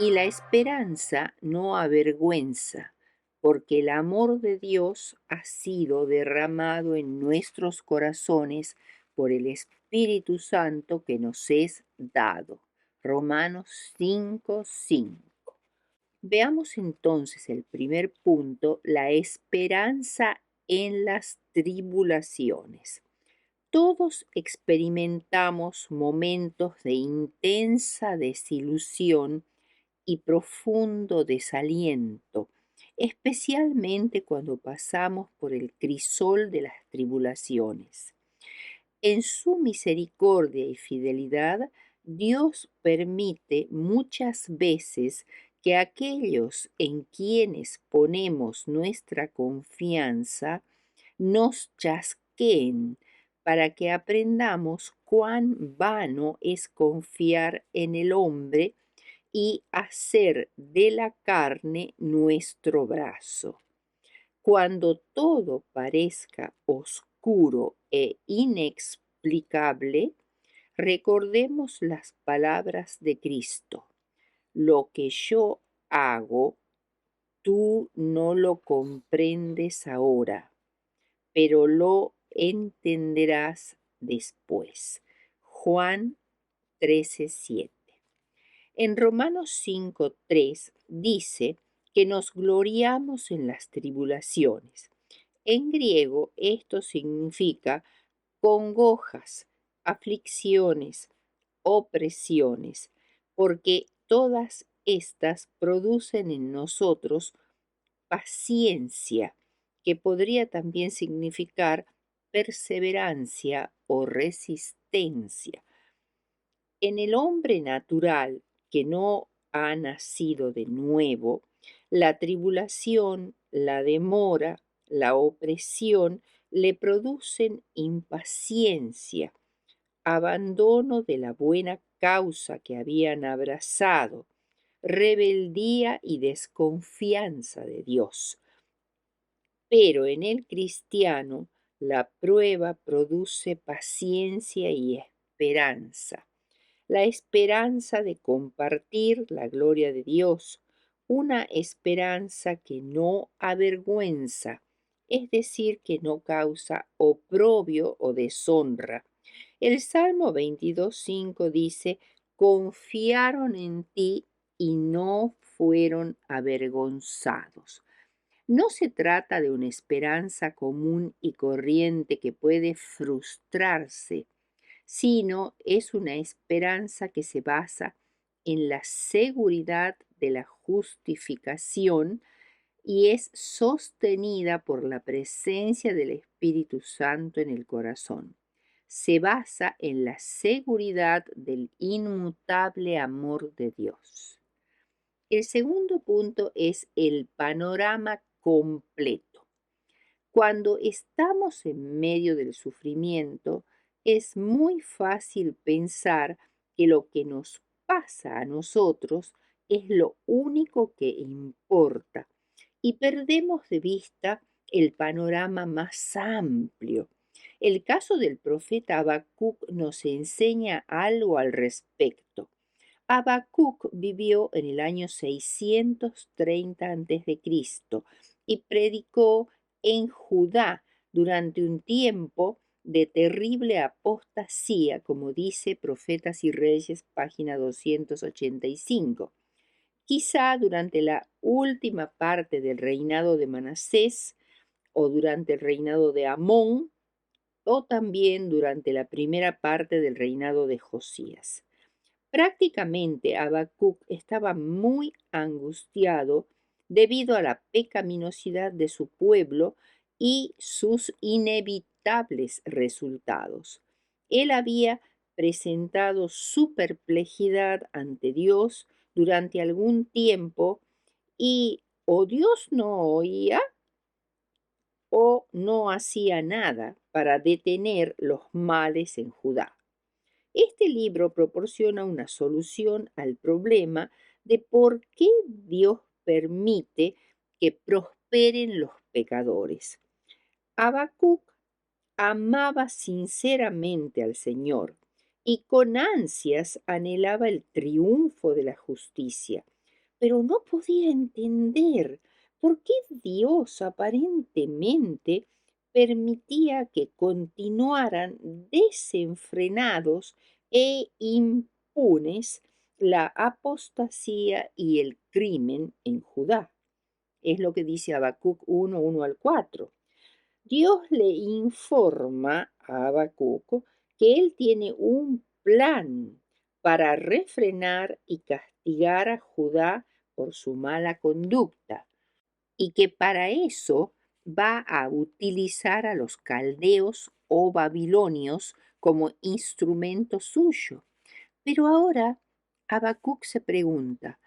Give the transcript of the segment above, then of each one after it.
Y la esperanza no avergüenza, porque el amor de Dios ha sido derramado en nuestros corazones por el Espíritu Santo que nos es dado. Romanos 5:5. Veamos entonces el primer punto, la esperanza en las tribulaciones. Todos experimentamos momentos de intensa desilusión y profundo desaliento, especialmente cuando pasamos por el crisol de las tribulaciones. En su misericordia y fidelidad, Dios permite muchas veces que aquellos en quienes ponemos nuestra confianza nos chasqueen para que aprendamos cuán vano es confiar en el hombre y hacer de la carne nuestro brazo. Cuando todo parezca oscuro e inexplicable, recordemos las palabras de Cristo. Lo que yo hago, tú no lo comprendes ahora, pero lo entenderás después. Juan 13:7. En Romanos 5:3 dice que nos gloriamos en las tribulaciones. En griego esto significa congojas, aflicciones, opresiones, porque todas estas producen en nosotros paciencia, que podría también significar perseverancia o resistencia. En el hombre natural que no ha nacido de nuevo, la tribulación, la demora, la opresión le producen impaciencia, abandono de la buena causa que habían abrazado, rebeldía y desconfianza de Dios. Pero en el cristiano la prueba produce paciencia y esperanza. La esperanza de compartir la gloria de Dios, una esperanza que no avergüenza, es decir, que no causa oprobio o deshonra. El Salmo 22:5 dice, confiaron en ti y no fueron avergonzados. No se trata de una esperanza común y corriente que puede frustrarse, sino es una esperanza que se basa en la seguridad de la justificación y es sostenida por la presencia del Espíritu Santo en el corazón. Se basa en la seguridad del inmutable amor de Dios. El segundo punto es el panorama completo. Cuando estamos en medio del sufrimiento, es muy fácil pensar que lo que nos pasa a nosotros es lo único que importa y perdemos de vista el panorama más amplio. El caso del profeta Habacuc nos enseña algo al respecto. Habacuc vivió en el año 630 a.C. y predicó en Judá durante un tiempo de terrible apostasía, como dice Profetas y Reyes, página 285. Quizá durante la última parte del reinado de Manasés o durante el reinado de Amón o también durante la primera parte del reinado de Josías. Prácticamente Habacuc estaba muy angustiado debido a la pecaminosidad de su pueblo y sus inevitables resultados. Él había presentado su perplejidad ante Dios durante algún tiempo y o Dios no oía o no hacía nada para detener los males en Judá. Este libro proporciona una solución al problema de por qué Dios permite que prosperen los pecadores. Habacuc amaba sinceramente al Señor y con ansias anhelaba el triunfo de la justicia. pero no podía entender por qué Dios aparentemente permitía que continuaran desenfrenados e impunes la apostasía y el crimen en Judá. Es lo que dice Habacuc 1, 1 al 4. Dios le informa a Habacuc que él tiene un plan para refrenar y castigar a Judá por su mala conducta y que para eso va a utilizar a los caldeos o babilonios como instrumento suyo. Pero ahora Habacuc se pregunta,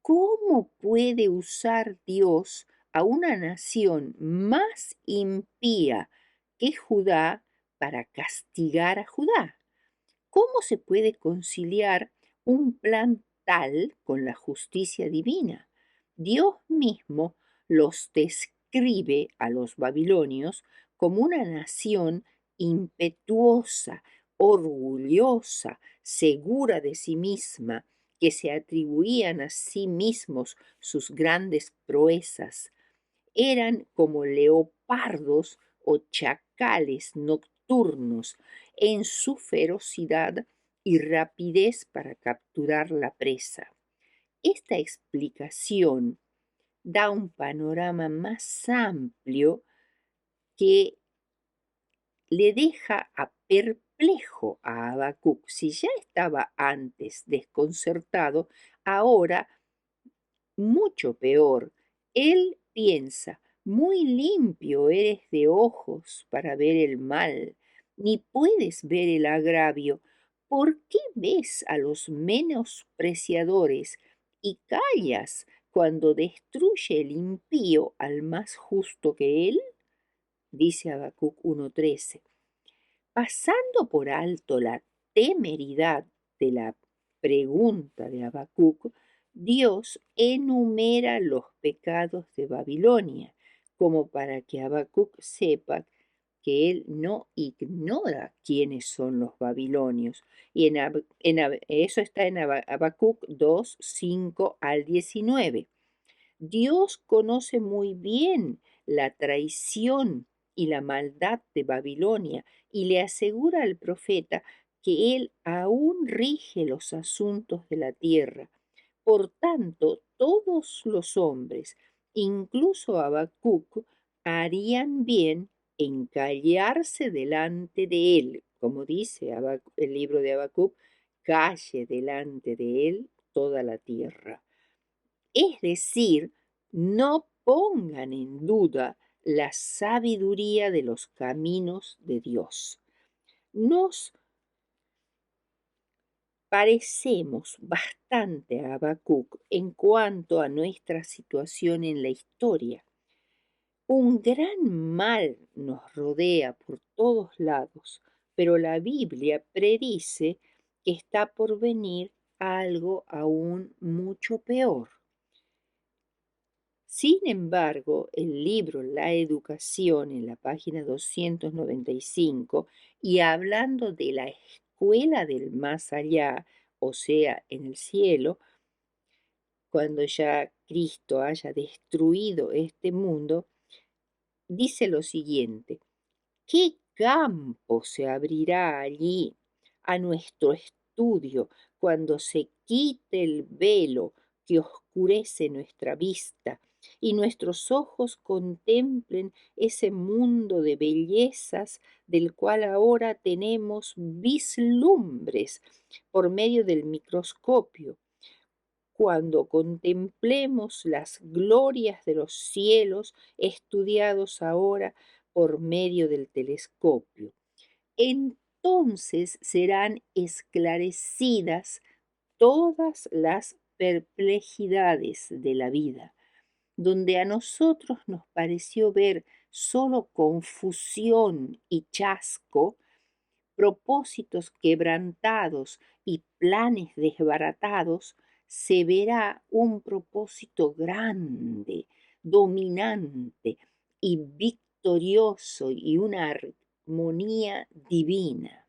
¿cómo puede usar Dios a una nación más impía que Judá para castigar a Judá? ¿Cómo se puede conciliar un plan tal con la justicia divina? Dios mismo los describe a los babilonios como una nación impetuosa, orgullosa, segura de sí misma, que se atribuían a sí mismos sus grandes proezas. Eran como leopardos o chacales nocturnos en su ferocidad y rapidez para capturar la presa. Esta explicación da un panorama más amplio que le deja a perplejo a Habacuc. Si ya estaba antes desconcertado, ahora mucho peor. Él piensa, muy limpio eres de ojos para ver el mal, ni puedes ver el agravio. ¿Por qué ves a los menospreciadores y callas cuando destruye el impío al más justo que él? Dice Habacuc 1:13. Pasando por alto la temeridad de la pregunta de Habacuc, Dios enumera los pecados de Babilonia, como para que Habacuc sepa que él no ignora quiénes son los babilonios. Y eso está en Habacuc 2, 5 al 19. Dios conoce muy bien la traición y la maldad de Babilonia y le asegura al profeta que él aún rige los asuntos de la tierra. Por tanto, todos los hombres, incluso Habacuc, harían bien en callarse delante de él, como dice el libro de Habacuc, calle delante de él toda la tierra. Es decir, no pongan en duda la sabiduría de los caminos de Dios. Nos parecemos bastante a Habacuc en cuanto a nuestra situación en la historia. Un gran mal nos rodea por todos lados, pero la Biblia predice que está por venir algo aún mucho peor. Sin embargo, el libro La Educación, en la página 295, y hablando de la escuela del más allá, o sea, en el cielo, cuando ya Cristo haya destruido este mundo, dice lo siguiente: ¿qué campo se abrirá allí a nuestro estudio cuando se quite el velo que oscurece nuestra vista y nuestros ojos contemplen ese mundo de bellezas del cual ahora tenemos vislumbres por medio del microscopio? Cuando contemplemos las glorias de los cielos estudiados ahora por medio del telescopio, entonces serán esclarecidas todas las perplejidades de la vida, donde a nosotros nos pareció ver solo confusión y chasco, propósitos quebrantados y planes desbaratados, se verá un propósito grande, dominante y victorioso y una armonía divina.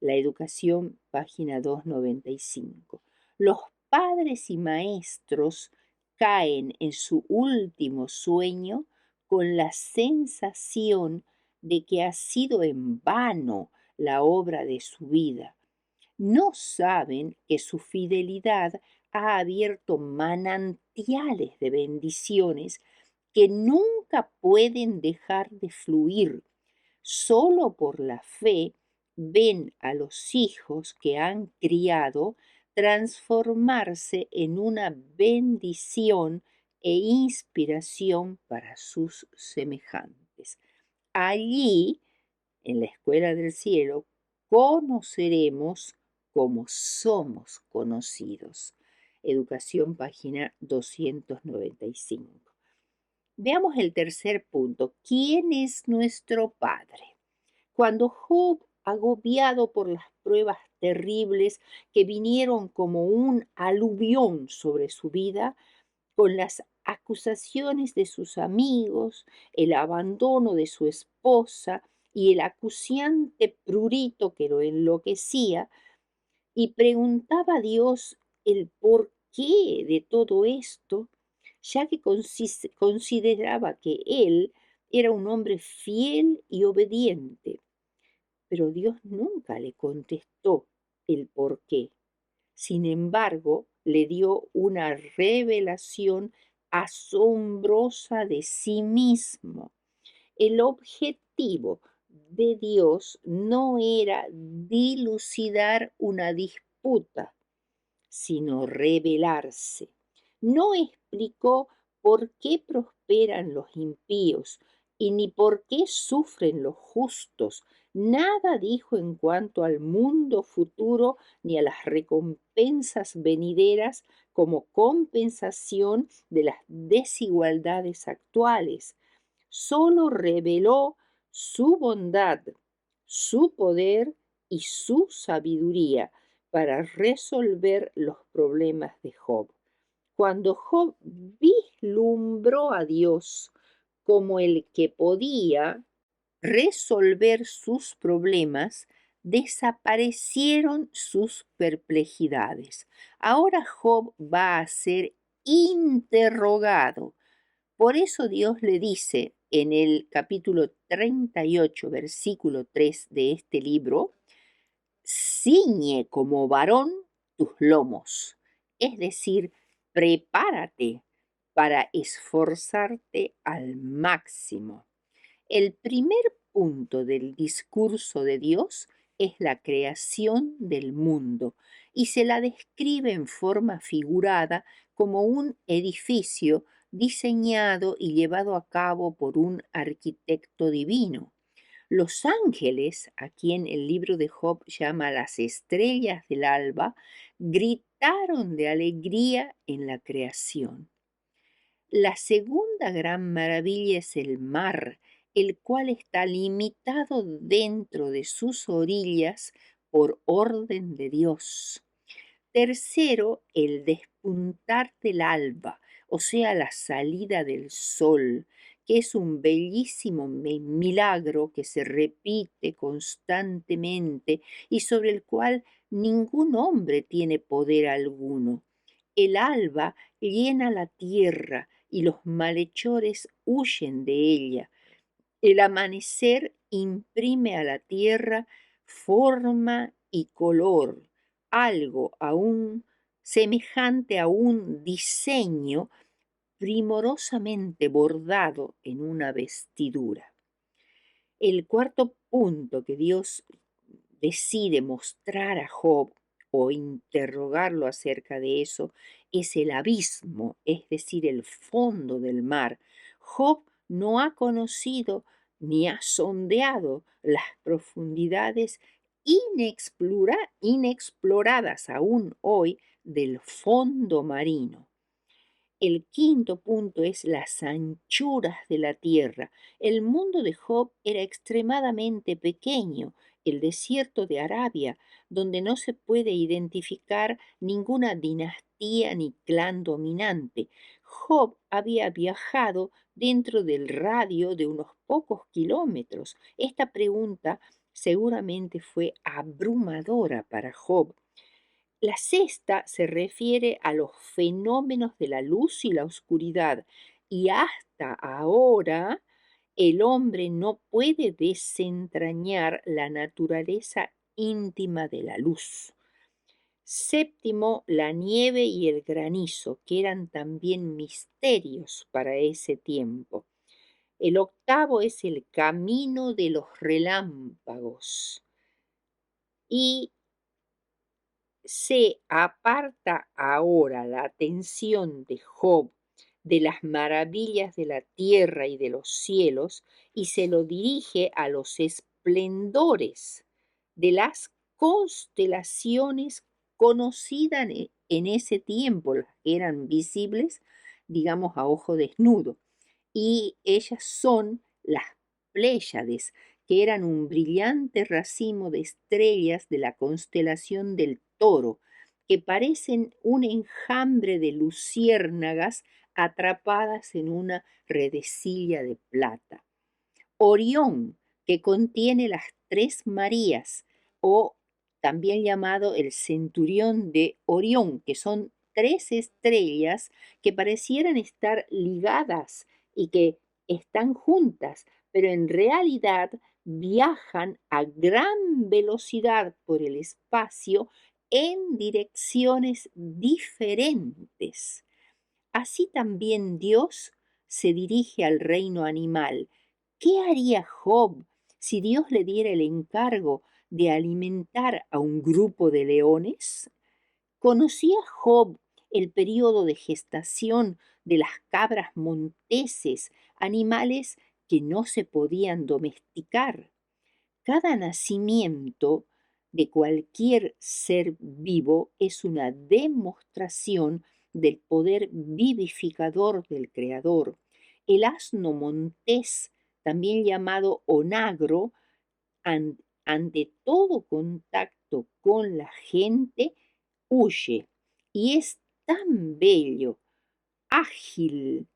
La educación, página 295. Los padres y maestros caen en su último sueño con la sensación de que ha sido en vano la obra de su vida. No saben que su fidelidad ha abierto manantiales de bendiciones que nunca pueden dejar de fluir. Solo por la fe ven a los hijos que han criado transformarse en una bendición e inspiración para sus semejantes. Allí, en la escuela del cielo, conoceremos como somos conocidos. Educación, página 295. Veamos el tercer punto. ¿Quién es nuestro Padre? Cuando Job, agobiado por las pruebas terribles que vinieron como un aluvión sobre su vida, con las acusaciones de sus amigos, el abandono de su esposa y el acuciante prurito que lo enloquecía, y preguntaba a Dios el porqué de todo esto, ya que consideraba que él era un hombre fiel y obediente. Pero Dios nunca le contestó el porqué. Sin embargo, le dio una revelación asombrosa de sí mismo. El objetivo de Dios no era dilucidar una disputa, sino revelarse. No explicó por qué prosperan los impíos y ni por qué sufren los justos. Nada dijo en cuanto al mundo futuro ni a las recompensas venideras como compensación de las desigualdades actuales. Solo reveló su bondad, su poder y su sabiduría para resolver los problemas de Job. Cuando Job vislumbró a Dios como el que podía resolver sus problemas, desaparecieron sus perplejidades. Ahora Job va a ser interrogado. Por eso Dios le dice en el capítulo 38, versículo 3 de este libro: ciñe como varón tus lomos, es decir, prepárate para esforzarte al máximo. El primer punto del discurso de Dios es la creación del mundo y se la describe en forma figurada como un edificio diseñado y llevado a cabo por un arquitecto divino. Los ángeles, a quien el libro de Job llama las estrellas del alba, gritaron de alegría en la creación. La segunda gran maravilla es el mar, el cual está limitado dentro de sus orillas por orden de Dios. Tercero, el despuntar del alba, o sea, la salida del sol, que es un bellísimo milagro que se repite constantemente y sobre el cual ningún hombre tiene poder alguno. El alba llena la tierra y los malhechores huyen de ella. El amanecer imprime a la tierra forma y color, algo aún semejante a un diseño primorosamente bordado en una vestidura. El cuarto punto que Dios decide mostrar a Job o interrogarlo acerca de eso es el abismo, es decir, el fondo del mar. Job no ha conocido ni ha sondeado las profundidades inexploradas aún hoy del fondo marino. El quinto punto es las anchuras de la tierra. El mundo de Job era extremadamente pequeño, el desierto de Arabia, donde no se puede identificar ninguna dinastía ni clan dominante. Job había viajado dentro del radio de unos pocos kilómetros. Esta pregunta seguramente fue abrumadora para Job. La sexta se refiere a los fenómenos de la luz y la oscuridad, y hasta ahora el hombre no puede desentrañar la naturaleza íntima de la luz. Séptimo, la nieve y el granizo, que eran también misterios para ese tiempo. El octavo es el camino de los relámpagos. Y se aparta ahora la atención de Job de las maravillas de la tierra y de los cielos y se lo dirige a los esplendores de las constelaciones conocidas en ese tiempo, las que eran visibles, digamos, a ojo desnudo. Y ellas son las Pléyades, que eran un brillante racimo de estrellas de la constelación del Toro, que parecen un enjambre de luciérnagas atrapadas en una redecilla de plata. Orión, que contiene las tres Marías, o también llamado el centurión de Orión, que son tres estrellas que parecieran estar ligadas y que están juntas, pero en realidad viajan a gran velocidad por el espacio en direcciones diferentes. Así también Dios se dirige al reino animal. ¿Qué haría Job si Dios le diera el encargo de alimentar a un grupo de leones? ¿Conocía Job el periodo de gestación de las cabras monteses, animales que no se podían domesticar? Cada nacimiento de cualquier ser vivo es una demostración del poder vivificador del Creador. El asno montés, también llamado onagro, ante todo contacto con la gente, huye y es tan bello, ágil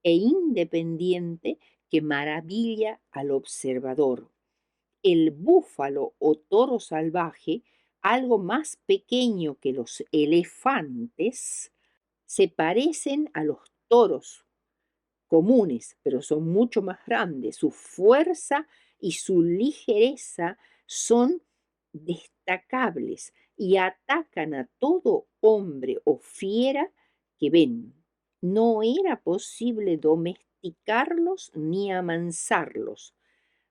e independiente que maravilla al observador. El búfalo o toro salvaje, algo más pequeño que los elefantes, se parecen a los toros comunes, pero son mucho más grandes. Su fuerza y su ligereza son destacables y atacan a todo hombre o fiera que ven. No era posible domesticarlos ni amansarlos.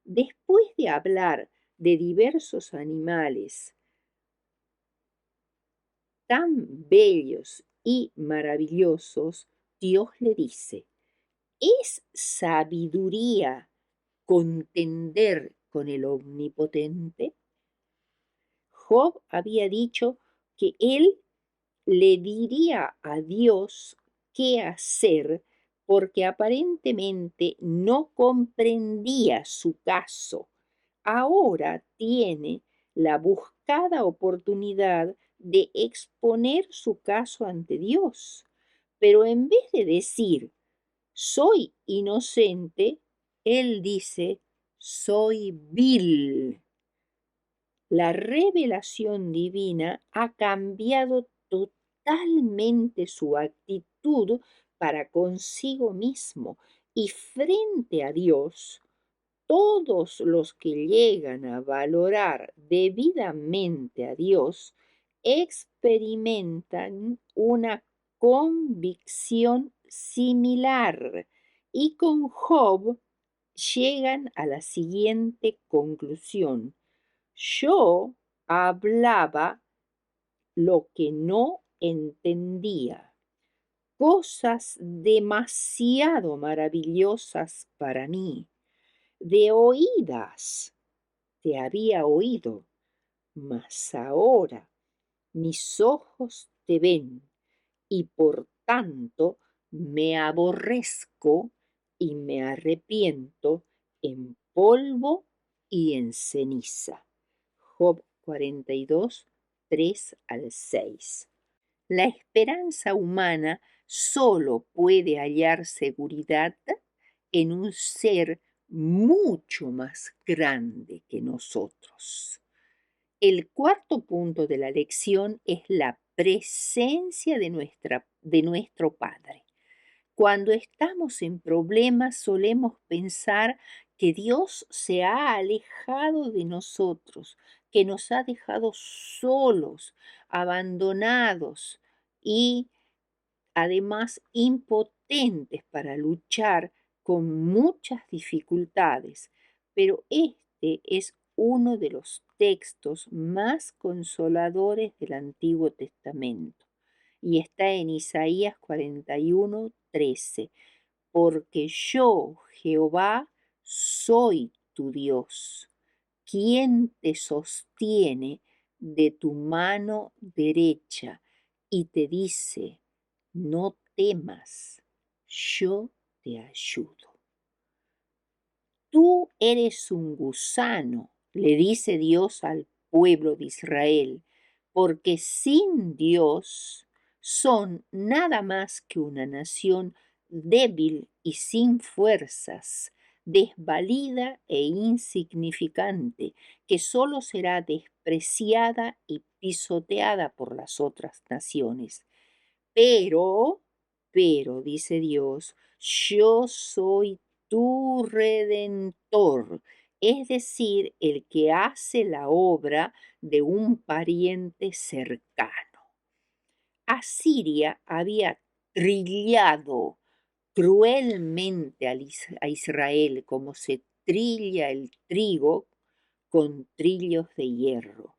Después de hablar de diversos animales tan bellos y maravillosos, Dios le dice: ¿es sabiduría contender con el Omnipotente? Job había dicho que él le diría a Dios qué hacer porque aparentemente no comprendía su caso. Ahora tiene la buscada oportunidad de exponer su caso ante Dios. Pero en vez de decir, soy inocente, él dice, soy vil. La revelación divina ha cambiado totalmente su actitud para consigo mismo y frente a Dios. Todos los que llegan a valorar debidamente a Dios experimentan una convicción similar y con Job llegan a la siguiente conclusión. Yo hablaba lo que no entendía, cosas demasiado maravillosas para mí. De oídas te había oído, mas ahora mis ojos te ven y por tanto me aborrezco y me arrepiento en polvo y en ceniza. Job 42, 3 al 6. La esperanza humana solo puede hallar seguridad en un ser mucho más grande que nosotros. El cuarto punto de la lección es la presencia de nuestro Padre. Cuando estamos en problemas solemos pensar que Dios se ha alejado de nosotros, que nos ha dejado solos, abandonados y además impotentes para luchar con muchas dificultades. Pero este es uno de los textos más consoladores del Antiguo Testamento y está en Isaías 41:13, porque yo, Jehová, soy tu Dios, quien te sostiene de tu mano derecha y te dice, no temas, yo te ayudo. Tú eres un gusano, le dice Dios al pueblo de Israel, porque sin Dios son nada más que una nación débil y sin fuerzas, desvalida e insignificante, que solo será despreciada y pisoteada por las otras naciones. Pero, dice Dios, yo soy tu redentor, es decir, el que hace la obra de un pariente cercano. Asiria había trillado cruelmente a Israel como se trilla el trigo con trillos de hierro.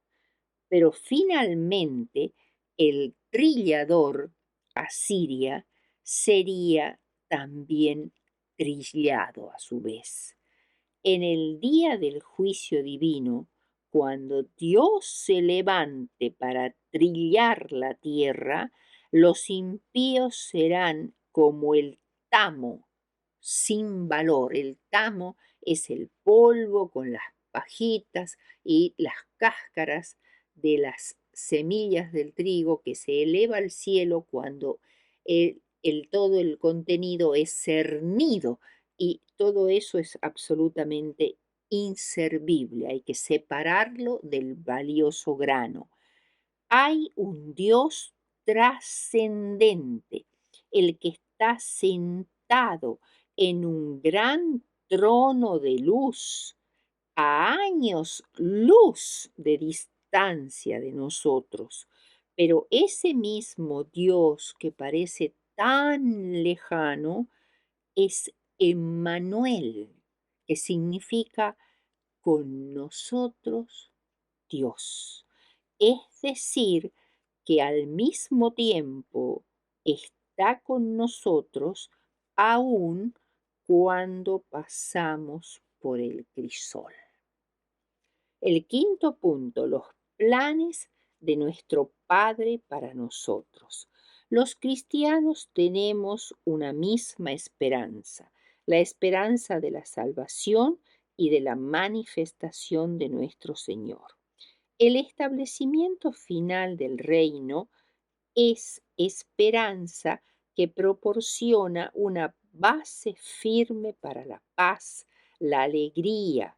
Pero finalmente el trillador, Asiria, sería también trillado a su vez. En el día del juicio divino, cuando Dios se levante para trillar la tierra, los impíos serán como el tamo sin valor. El tamo es el polvo con las pajitas y las cáscaras de las semillas del trigo que se eleva al cielo cuando todo el contenido es cernido y todo eso es absolutamente inservible. Hay que separarlo del valioso grano. Hay un Dios trascendente, el que está sentado en un gran trono de luz, a años luz de distancia de nosotros. Pero ese mismo Dios que parece tan lejano es Emmanuel, que significa con nosotros Dios. Es decir, que al mismo tiempo está con nosotros aun cuando pasamos por el crisol. El quinto punto, los planes de nuestro Padre para nosotros. Los cristianos tenemos una misma esperanza, la esperanza de la salvación y de la manifestación de nuestro Señor. El establecimiento final del reino es esperanza que proporciona una base firme para la paz, la alegría,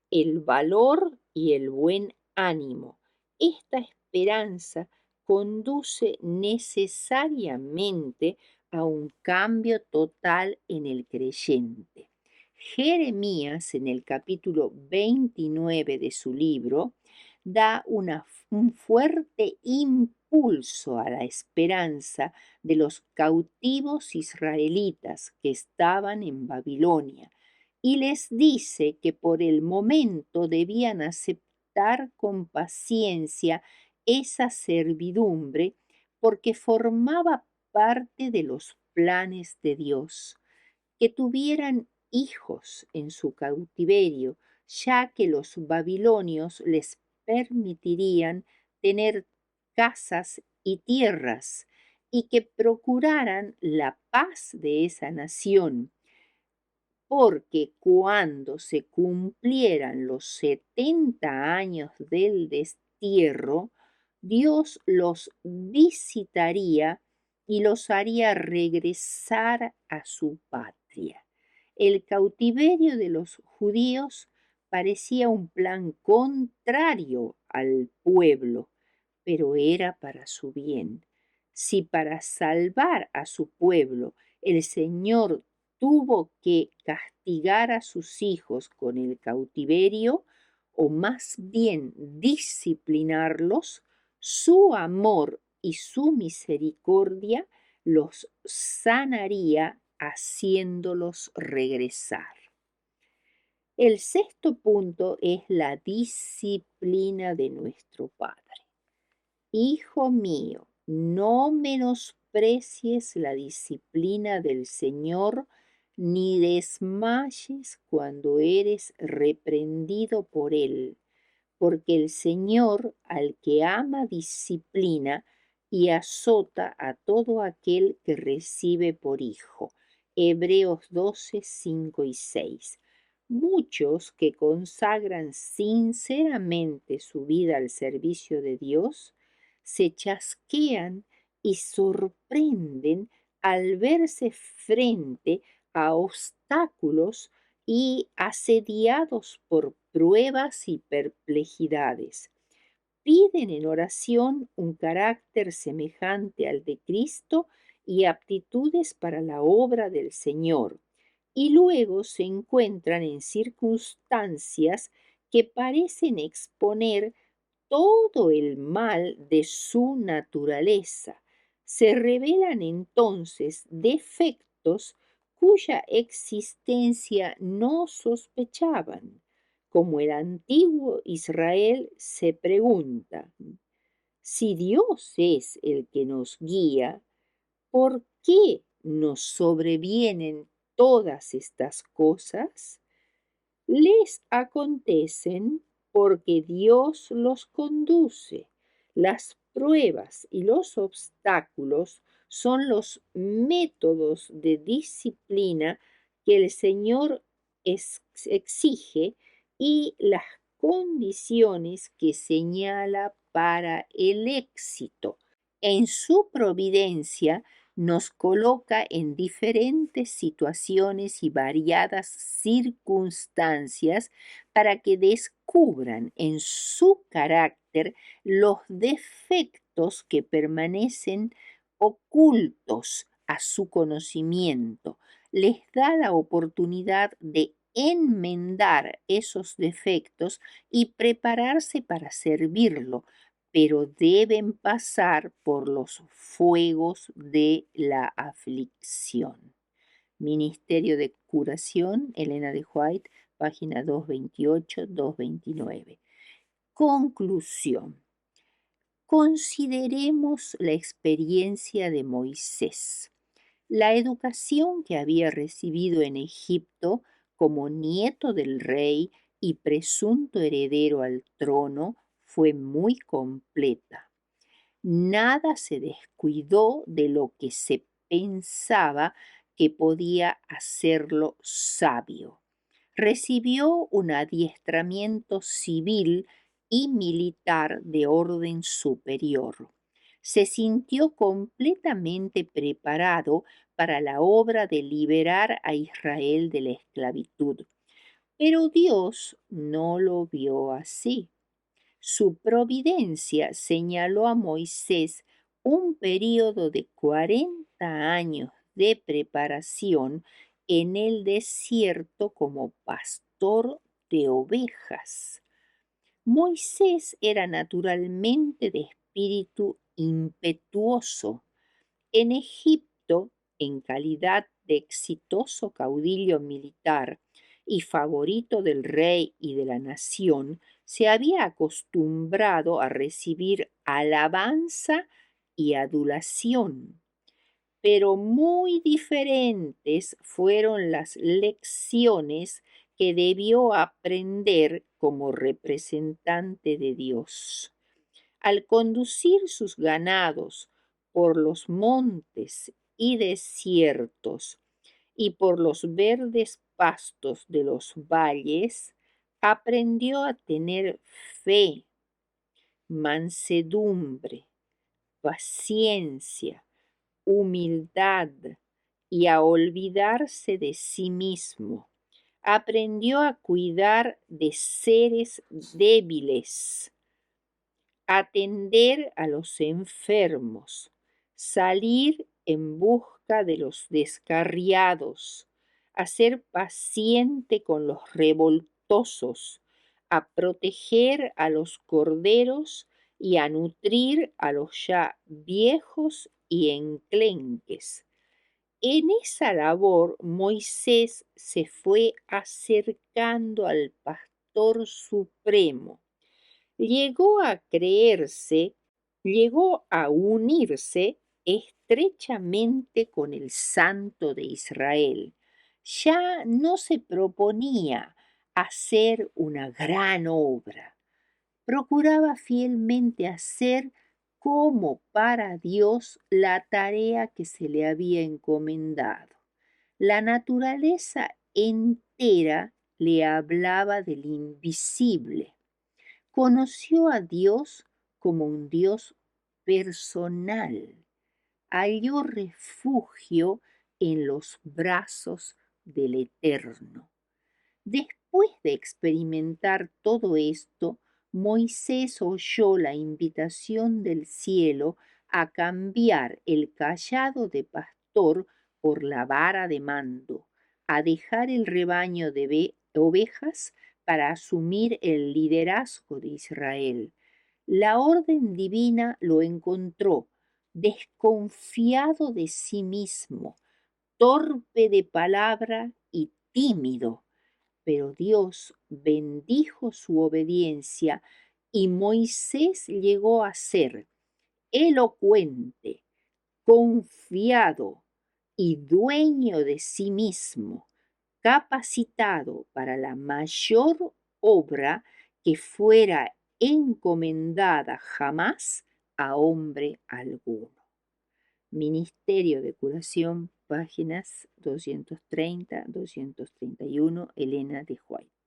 el valor y el buen ánimo. Esta esperanza conduce necesariamente a un cambio total en el creyente. Jeremías, en el capítulo 29 de su libro, da un fuerte impulso a la esperanza de los cautivos israelitas que estaban en Babilonia y les dice que por el momento debían aceptar con paciencia esa servidumbre porque formaba parte de los planes de Dios, que tuvieran hijos en su cautiverio, ya que los babilonios les permitirían tener casas y tierras y que procuraran la paz de esa nación, porque cuando se cumplieran los 70 años del destierro, Dios los visitaría y los haría regresar a su patria. El cautiverio de los judíos parecía un plan contrario al pueblo, pero era para su bien. Si para salvar a su pueblo el Señor tuvo que castigar a sus hijos con el cautiverio, o más bien disciplinarlos, su amor y su misericordia los sanaría haciéndolos regresar. El sexto punto es la disciplina de nuestro Padre. Hijo mío, no menosprecies la disciplina del Señor, ni desmayes cuando eres reprendido por Él, porque el Señor al que ama disciplina y azota a todo aquel que recibe por hijo. Hebreos 12, 5 y 6. Muchos que consagran sinceramente su vida al servicio de Dios se chasquean y sorprenden al verse frente a obstáculos y asediados por pruebas y perplejidades. Piden en oración un carácter semejante al de Cristo y aptitudes para la obra del Señor, y luego se encuentran en circunstancias que parecen exponer todo el mal de su naturaleza. Se revelan entonces defectos cuya existencia no sospechaban. Como el antiguo Israel se pregunta, si Dios es el que nos guía, ¿por qué nos sobrevienen todas estas cosas? Les acontecen porque Dios los conduce. Las pruebas y los obstáculos son los métodos de disciplina que el Señor exige y las condiciones que señala para el éxito. En su providencia nos coloca en diferentes situaciones y variadas circunstancias para que descubran en su carácter los defectos que permanecen ocultos a su conocimiento. Les da la oportunidad de enmendar esos defectos y prepararse para servirlo, pero deben pasar por los fuegos de la aflicción. Ministerio de Curación, Elena de White, página 228-229. Conclusión. Consideremos la experiencia de Moisés. La educación que había recibido en Egipto como nieto del rey y presunto heredero al trono fue muy completa. Nada se descuidó de lo que se pensaba que podía hacerlo sabio. Recibió un adiestramiento civil y militar de orden superior. Se sintió completamente preparado para la obra de liberar a Israel de la esclavitud. Pero Dios no lo vio así. Su providencia señaló a Moisés un período de 40 años de preparación en el desierto como pastor de ovejas. Moisés era naturalmente de espíritu impetuoso. En Egipto, en calidad de exitoso caudillo militar y favorito del rey y de la nación, se había acostumbrado a recibir alabanza y adulación. Pero muy diferentes fueron las lecciones que debió aprender como representante de Dios. Al conducir sus ganados por los montes y desiertos y por los verdes pastos de los valles, aprendió a tener fe, mansedumbre, paciencia, humildad y a olvidarse de sí mismo. Aprendió a cuidar de seres débiles, atender a los enfermos, salir en busca de los descarriados, a ser paciente con los revoltosos, a proteger a los corderos y a nutrir a los ya viejos y enclenques. En esa labor Moisés se fue acercando al Pastor Supremo. Llegó a creerse, llegó a unirse estrechamente con el Santo de Israel. Ya no se proponía hacer una gran obra, procuraba fielmente hacer como para Dios la tarea que se le había encomendado. La naturaleza entera le hablaba del invisible. Conoció a Dios como un Dios personal. Halló refugio en los brazos del Eterno. Después de experimentar todo esto, Moisés oyó la invitación del cielo a cambiar el cayado de pastor por la vara de mando, a dejar el rebaño de ovejas para asumir el liderazgo de Israel. La orden divina lo encontró desconfiado de sí mismo, torpe de palabra y tímido, pero Dios bendijo su obediencia y Moisés llegó a ser elocuente, confiado y dueño de sí mismo, capacitado para la mayor obra que fuera encomendada jamás a hombre alguno. Ministerio de Curación, páginas 230-231, Elena de White.